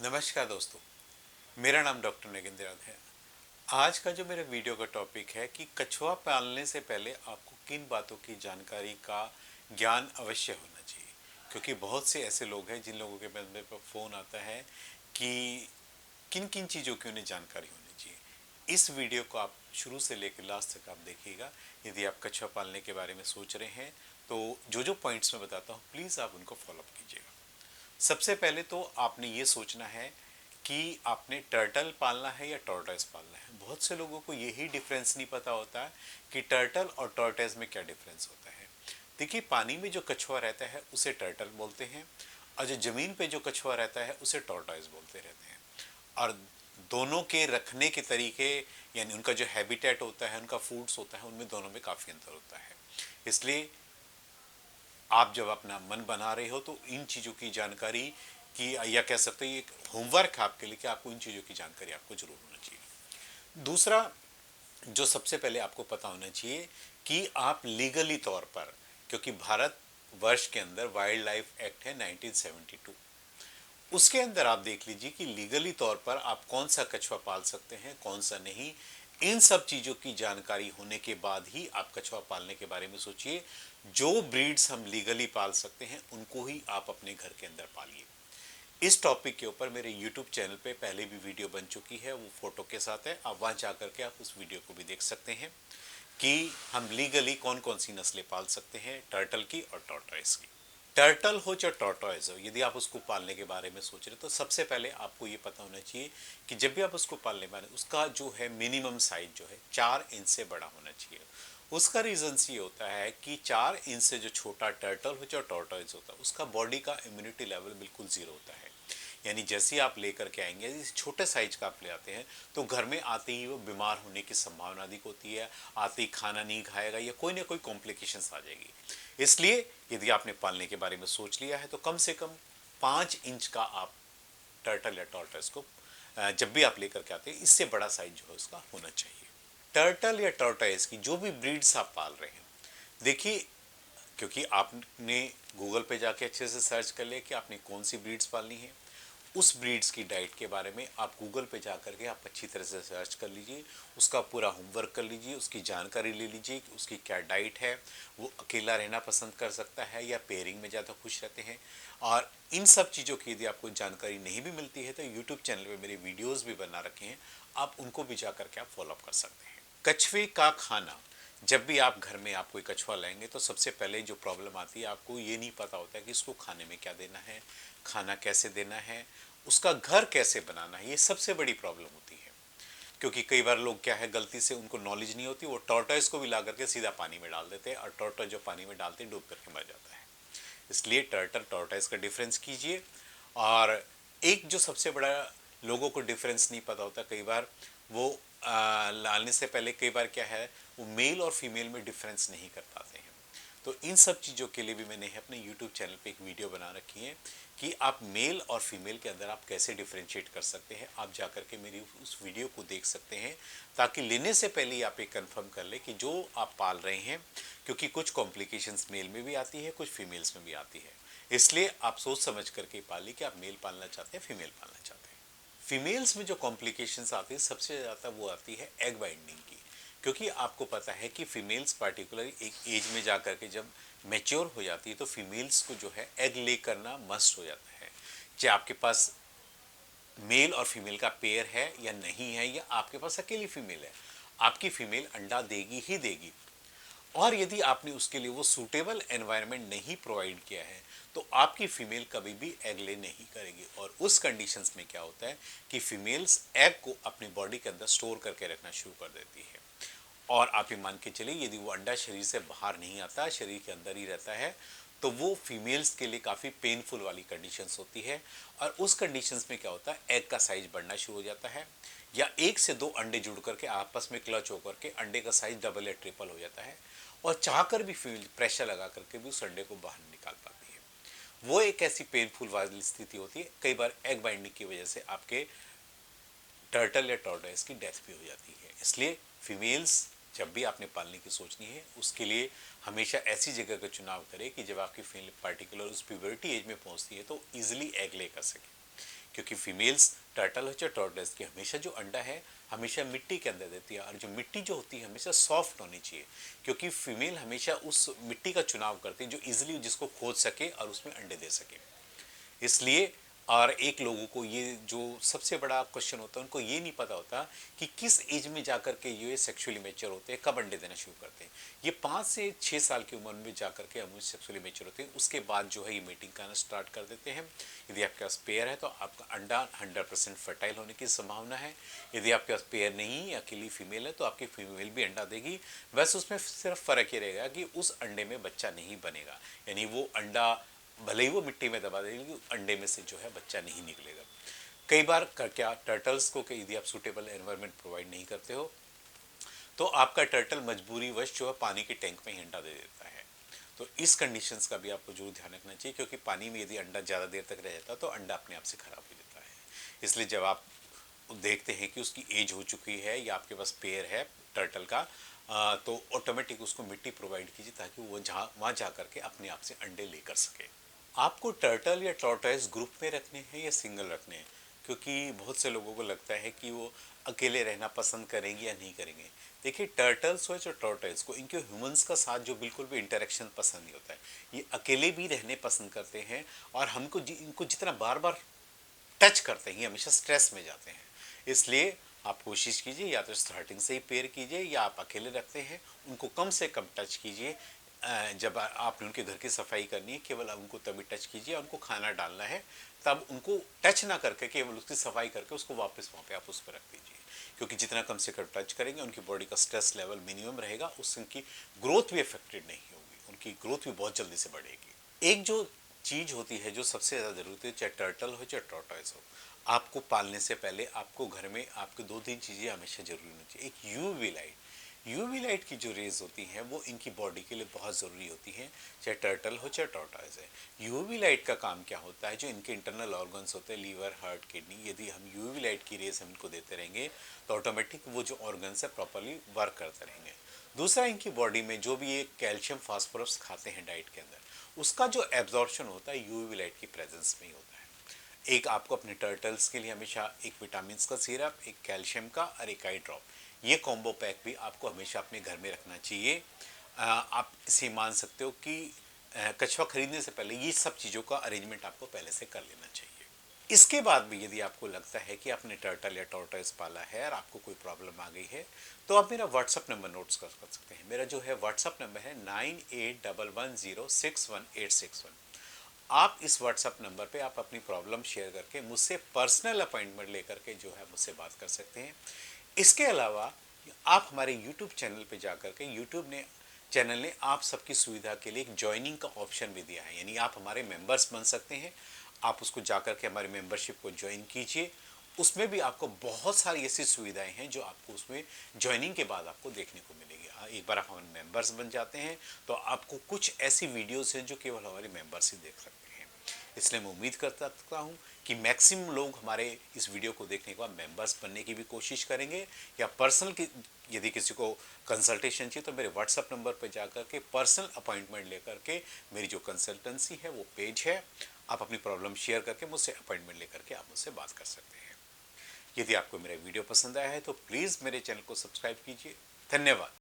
नमस्कार दोस्तों, मेरा नाम डॉक्टर नगेंद्र यादव है। आज का जो मेरे वीडियो का टॉपिक है कि कछुआ पालने से पहले आपको किन बातों की जानकारी का ज्ञान अवश्य होना चाहिए, क्योंकि बहुत से ऐसे लोग हैं जिन लोगों के पास मेरे पास फ़ोन आता है कि किन किन चीज़ों की उन्हें जानकारी होनी चाहिए। इस वीडियो को आप शुरू से लेकर लास्ट तक आप देखिएगा। यदि आप कछुआ पालने के बारे में सोच रहे हैं तो जो जो पॉइंट्स मैं बताता हूँ प्लीज़ आप उनको फॉलोअप कीजिएगा। सबसे पहले तो आपने ये सोचना है कि आपने टर्टल पालना है या टॉर्टोइज पालना है। बहुत से लोगों को यही डिफरेंस नहीं पता होता कि टर्टल और टॉर्टोइज में क्या डिफरेंस होता है। देखिए, पानी में जो कछुआ रहता है उसे टर्टल बोलते हैं, और जो जमीन पे जो कछुआ रहता है उसे टॉर्टोइज बोलते रहते हैं। और दोनों के रखने के तरीके, यानी उनका जो हैबिटेट होता है, उनका फूड्स होता है, उनमें दोनों में काफ़ी अंतर होता है। इसलिए आप जब अपना मन बना रहे हो तो इन चीज़ों की जानकारी की, या कह सकते हैं एक होमवर्क है आपके लिए कि आपको इन चीज़ों की जानकारी आपको जरूर होना चाहिए। दूसरा, जो सबसे पहले आपको पता होना चाहिए कि आप लीगली तौर पर, क्योंकि भारत वर्ष के अंदर वाइल्ड लाइफ एक्ट है 1972, उसके अंदर आप देख लीजिए कि लीगली तौर पर आप कौन सा कछुआ पाल सकते हैं, कौन सा नहीं। इन सब चीज़ों की जानकारी होने के बाद ही आप कछुआ पालने के बारे में सोचिए। जो ब्रीड्स हम लीगली पाल सकते हैं उनको ही आप अपने घर के अंदर पालिए। इस टॉपिक के ऊपर मेरे YouTube चैनल पे पहले भी वीडियो बन चुकी है, वो फोटो के साथ है। आप वहाँ जा करके आप उस वीडियो को भी देख सकते हैं कि हम लीगली कौन कौन सी नस्लें पाल सकते हैं, टर्टल की और टॉर्टोइज की। टर्टल हो चाहे टॉर्टोइज हो, यदि आप उसको पालने के बारे में सोच रहे तो सबसे पहले आपको ये पता होना चाहिए कि जब भी आप उसको पालने वाले, उसका जो है मिनिमम साइज जो है 4 इंच से बड़ा होना चाहिए। उसका रीज़न ये होता है कि 4 इंच से जो छोटा टर्टल हो चाहे टॉर्टोइज होता है, उसका बॉडी का इम्यूनिटी लेवल बिल्कुल ज़ीरो होता है। यानी जैसे ही आप लेकर के आएंगे, इस छोटे साइज का आप ले आते हैं तो घर में आते ही वो बीमार होने की संभावना अधिक होती है। आते ही खाना नहीं खाएगा या कोई ना कोई कॉम्प्लिकेशंस आ जाएगी। इसलिए यदि आपने पालने के बारे में सोच लिया है तो कम से कम 5 इंच का आप टर्टल या टॉर्टोइज को जब भी आप लेकर के आते हैं, इससे बड़ा साइज जो है उसका होना चाहिए। टर्टल या टॉर्टोइज की जो भी ब्रीड्स आप पाल रहे हैं, देखिए, क्योंकि आपने गूगल पे जाके अच्छे से सर्च कर लिया कि आपने कौन सी ब्रीड्स पालनी है, उस ब्रीड्स की डाइट के बारे में आप गूगल पे जा करके आप अच्छी तरह से सर्च कर लीजिए। उसका पूरा होमवर्क कर लीजिए, उसकी जानकारी ले लीजिए कि उसकी क्या डाइट है। वो अकेला रहना पसंद कर सकता है या पेयरिंग में ज़्यादा खुश रहते हैं। और इन सब चीज़ों की यदि आपको जानकारी नहीं भी मिलती है तो यूट्यूब चैनल पे मेरे वीडियोस भी बना रखे हैं, आप उनको भी जा करके आप फॉलोअप कर सकते हैं। कछुए का खाना, जब भी आप घर में आप कोई कछुआ लाएंगे तो सबसे पहले जो प्रॉब्लम आती है, आपको ये नहीं पता होता है कि इसको खाने में क्या देना है, खाना कैसे देना है, उसका घर कैसे बनाना है। ये सबसे बड़ी प्रॉब्लम होती है, क्योंकि कई बार लोग क्या है, गलती से उनको नॉलेज नहीं होती, वो टॉर्टोइज को भी ला करके सीधा पानी में डाल देते हैं और टॉर्टोइज जो पानी में डालते हैं डूब करके मर जाता है। इसलिए टर्टल टॉर्टोइज का डिफरेंस कीजिए। और एक जो सबसे बड़ा लोगों को डिफरेंस नहीं पता होता, कई बार वो लाने से पहले कई बार क्या है, वो मेल और फीमेल में डिफरेंस नहीं कर पाते हैं। तो इन सब चीज़ों के लिए भी मैंने अपने यूट्यूब चैनल पे एक वीडियो बना रखी है कि आप मेल और फीमेल के अंदर आप कैसे डिफ्रेंशिएट कर सकते हैं। आप जा करके मेरी उस वीडियो को देख सकते हैं, ताकि लेने से पहले ही आप ये कंफर्म कर ले कि जो आप पाल रहे हैं, क्योंकि कुछ कॉम्प्लिकेशंस मेल में भी आती है, कुछ फीमेल्स में भी आती है। इसलिए आप सोच समझ करके पालिए कि आप मेल पालना चाहते हैं, फीमेल पालना चाहते हैं। फीमेल्स में जो कॉम्प्लिकेशंस आती है सबसे ज़्यादा वो आती है एग बाइंडिंग की। क्योंकि आपको पता है कि फीमेल्स पार्टिकुलर एक एज में जा कर के जब मेच्योर हो जाती है तो फीमेल्स को जो है एग ले करना मस्ट हो जाता है। चाहे आपके पास मेल और फीमेल का पेयर है या नहीं है, या आपके पास अकेली फीमेल है, आपकी फीमेल अंडा देगी ही देगी। और यदि आपने उसके लिए वो सूटेबल एनवायरनमेंट नहीं प्रोवाइड किया है तो आपकी फीमेल कभी भी एग ले नहीं करेगी। और उस कंडीशंस में क्या होता है कि फीमेल्स एग को अपनी बॉडी के अंदर स्टोर करके रखना शुरू कर देती है। और आप ये मान के चलिए, यदि वो अंडा शरीर से बाहर नहीं आता, शरीर के अंदर ही रहता है, तो वो फीमेल्स के लिए काफ़ी पेनफुल वाली कंडीशंस होती है। और उस कंडीशंस में क्या होता है, एग का साइज बढ़ना शुरू हो जाता है, या एक से दो अंडे जुड़ करके आपस में क्लच होकर के अंडे का साइज डबल या ट्रिपल हो जाता है। और चाहकर भी फीमेल प्रेशर लगा करके भी उस अंडे को बाहर निकाल पाती है। वो एक ऐसी पेनफुल वाली स्थिति होती है। कई बार एग बाइंडिंग की वजह से आपके टर्टल या टॉर्टोइज की डेथ भी हो जाती है। इसलिए फीमेल्स जब भी आपने पालने की सोचनी है, उसके लिए हमेशा ऐसी जगह का चुनाव करें कि जब आपकी फीमेल पार्टिकुलर उस प्यूबर्टी एज में पहुंचती है तो ईजिली एग ले कर सके। क्योंकि फीमेल्स टर्टल हो चाहे टॉर्टोइज की हमेशा जो अंडा है हमेशा मिट्टी के अंदर देती है, और जो मिट्टी जो होती है हमेशा सॉफ्ट होनी चाहिए, क्योंकि फीमेल हमेशा उस मिट्टी का चुनाव करती है जो इजीली जिसको खोद सके और उसमें अंडे दे सके। इसलिए और एक लोगों को ये जो सबसे बड़ा क्वेश्चन होता है, उनको ये नहीं पता होता कि किस एज में जाकर के ये सेक्सुअली मेच्योर होते हैं, कब अंडे देना शुरू करते हैं। ये 5 से 6 साल की उम्र में जाकर के हम सेक्सुअली मेच्योर होते हैं, उसके बाद जो है ये मीटिंग करना स्टार्ट कर देते हैं। यदि आपके पास पेयर है तो आपका अंडा 100% फर्टाइल होने की संभावना है। यदि आपके पास पेयर नहीं है, अकेली फीमेल है, तो आपकी फीमेल भी अंडा देगी, बस उसमें सिर्फ फ़र्क ये रहेगा कि उस अंडे में बच्चा नहीं बनेगा, यानी वो अंडा भले ही वो मिट्टी में दबा देगी लेकिन अंडे में से जो है बच्चा नहीं निकलेगा। कई बार क्या टर्टल्स को कि यदि आप सूटेबल एनवायरनमेंट प्रोवाइड नहीं करते हो तो आपका टर्टल मजबूरी वश जो है पानी के टैंक में ही अंडा दे देता है। तो इस कंडीशंस का भी आपको जरूर ध्यान रखना चाहिए, क्योंकि पानी में यदि अंडा ज़्यादा देर तक रह जाता है तो अंडा अपने आप से खराब हो जाता है। इसलिए जब आप देखते हैं कि उसकी एज हो चुकी है या आपके पास पेयर है टर्टल का, तो ऑटोमेटिक उसको मिट्टी प्रोवाइड कीजिए ताकि वो जहाँ वहाँ जा करके अपने आप से अंडे लेकर सके। आपको टर्टल या टॉर्टोइज ग्रुप में रखने हैं या सिंगल रखने हैं, क्योंकि बहुत से लोगों को लगता है कि वो अकेले रहना पसंद करेंगे या नहीं करेंगे। देखिए टर्टल्स हो या टॉर्टोइज को इनके ह्यूमंस का साथ जो बिल्कुल भी इंटरेक्शन पसंद नहीं होता है, ये अकेले भी रहने पसंद करते हैं, और हमको इनको जितना बार बार टच करते हैं ये हमेशा स्ट्रेस में जाते हैं। इसलिए आप कोशिश कीजिए या तो स्टार्टिंग से ही पेयर कीजिए, या आप अकेले रखते हैं उनको कम से कम टच कीजिए। जब आपने उनके घर की सफाई करनी है केवल उनको तभी टच कीजिए, उनको खाना डालना है तब उनको टच ना करके केवल उसकी सफाई करके उसको वापस वहाँ पे आप उस पर रख दीजिए, क्योंकि जितना कम से कम टच करेंगे उनकी बॉडी का स्ट्रेस लेवल मिनिमम रहेगा, उससे उनकी ग्रोथ भी अफेक्टेड नहीं होगी, उनकी ग्रोथ भी बहुत जल्दी से बढ़ेगी। एक जो चीज़ होती है जो सबसे ज़्यादा ज़रूरत है, चाहे टर्टल हो चाहे टॉर्टोइज हो, आपको पालने से पहले आपको घर में आपको 2-3 चीज़ें हमेशा जरूरी होनी चाहिए। एक यूवी लाइट, यूवी लाइट की जो रेज होती हैं वो इनकी बॉडी के लिए बहुत ज़रूरी होती हैं, चाहे टर्टल हो चाहे टॉर्टोइज है। यूवी लाइट का काम क्या होता है, जो इनके इंटरनल ऑर्गन्स होते हैं लीवर हार्ट किडनी, यदि हम यूवी लाइट की रेज हम इनको देते रहेंगे तो ऑटोमेटिक वो जो ऑर्गन्स है प्रॉपरली वर्क करते रहेंगे। दूसरा, इनकी बॉडी में जो भी ये कैल्शियम फास्फोरस खाते हैं डाइट के अंदर, उसका जो एब्जॉर्प्शन होता है यूवी लाइट की प्रेजेंस में ही होता है। एक आपको अपने टर्टल्स के लिए हमेशा एक विटामिन का सिरप, एक कैल्शियम का और एक आई ड्रॉप, ये कॉम्बो पैक भी आपको हमेशा अपने घर में रखना चाहिए। आप इसे मान सकते हो कि कछुआ खरीदने से पहले ये सब चीज़ों का अरेंजमेंट आपको पहले से कर लेना चाहिए। इसके बाद भी यदि आपको लगता है कि आपने टर्टल या टॉर्टोइज पाला है और आपको कोई प्रॉब्लम आ गई है तो आप मेरा व्हाट्सअप नंबर नोट्स कर सकते हैं। मेरा जो है व्हाट्सअप नंबर है 9811061861। आप इस व्हाट्सएप नंबर पे आप अपनी प्रॉब्लम शेयर करके मुझसे पर्सनल अपॉइंटमेंट लेकर के जो है मुझसे बात कर सकते हैं। इसके अलावा आप हमारे यूट्यूब चैनल पे जाकर के चैनल ने आप सबकी सुविधा के लिए एक ज्वाइनिंग का ऑप्शन भी दिया है, यानी आप हमारे मेंबर्स बन सकते हैं। आप उसको जाकर के हमारी मेंबरशिप को ज्वाइन कीजिए। उसमें भी आपको बहुत सारी ऐसी सुविधाएं हैं जो आपको उसमें ज्वाइनिंग के बाद आपको देखने को मिलेगी। एक बार आप हमारे मेंबर्स बन जाते हैं तो आपको कुछ ऐसी वीडियोस हैं जो केवल हमारे मेंबर्स ही देख सकते हैं। इसलिए मैं उम्मीद करता हूँ कि मैक्सिमम लोग हमारे इस वीडियो को देखने के बाद मेंबर्स बनने की भी कोशिश करेंगे, या पर्सनल की यदि किसी को कंसल्टेशन चाहिए तो मेरे व्हाट्सएप नंबर पर जाकर के पर्सनल अपॉइंटमेंट लेकर के मेरी जो कंसल्टेंसी है वो पेज है, आप अपनी प्रॉब्लम शेयर करके मुझसे अपॉइंटमेंट लेकर के आप मुझसे बात कर सकते हैं। यदि आपको मेरा वीडियो पसंद आया है तो प्लीज़ मेरे चैनल को सब्सक्राइब कीजिए। धन्यवाद।